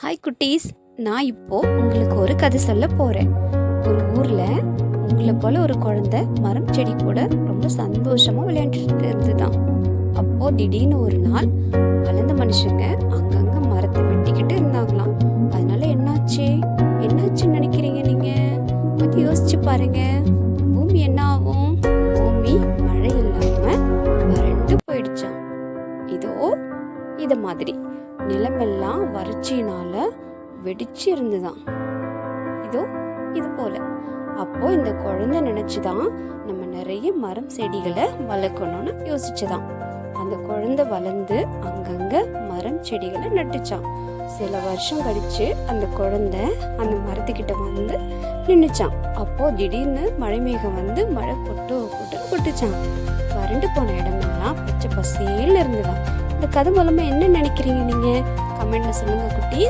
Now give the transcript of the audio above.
Hi குட்டீஸ், நான் இப்போ உங்களுக்கு ஒரு கதை சொல்ல போறேன். ஒரு ஊர்ல உங்களை போல ஒரு குழந்தை மரம் செடி கூட ரொம்ப சந்தோஷமா விளையாண்டுட்டு இருந்துதான். அப்போ திடீர்னு ஒரு நாள் வளர்ந்த மனுஷங்க அங்கங்க மரத்தை வெட்டிக்கிட்டு இருந்தாங்களாம். அதனால என்னாச்சுன்னு நினைக்கிறீங்க நீங்க? கொஞ்சம் யோசிச்சு பாருங்க. பூமி என்ன ஆகும்? பூமி மழை இல்லாம வறண்டு போயிடுச்சாம். இதோ இத மாதிரி நிலமெல்லாம் வறட்சியினால வெடிச்சு இருந்துதான். இதோ இது போல. அப்போ இந்த குழந்தை நினைச்சுதான் நம்ம நிறைய மரம் செடிகளை வளர்க்கணும்னு யோசிச்சுதான். அந்த குழந்தை வளர்ந்து அங்கங்க மரம் செடிகளை நட்டுச்சான். சில வருஷம் கழிச்சு அந்த குழந்தை அந்த மரத்துக்கிட்ட வந்து நின்னுச்சான். அப்போ திடீர்னு மழை மேகம் வந்து மழை கொட்டுச்சான். வறண்டு போன இடமெல்லாம் பச்சை பசேல்னு இருந்துதான். இந்த கதை மூலமா என்ன நினைக்கிறீங்க நீங்க? கமெண்ட்ல சொல்லுங்க குட்டி.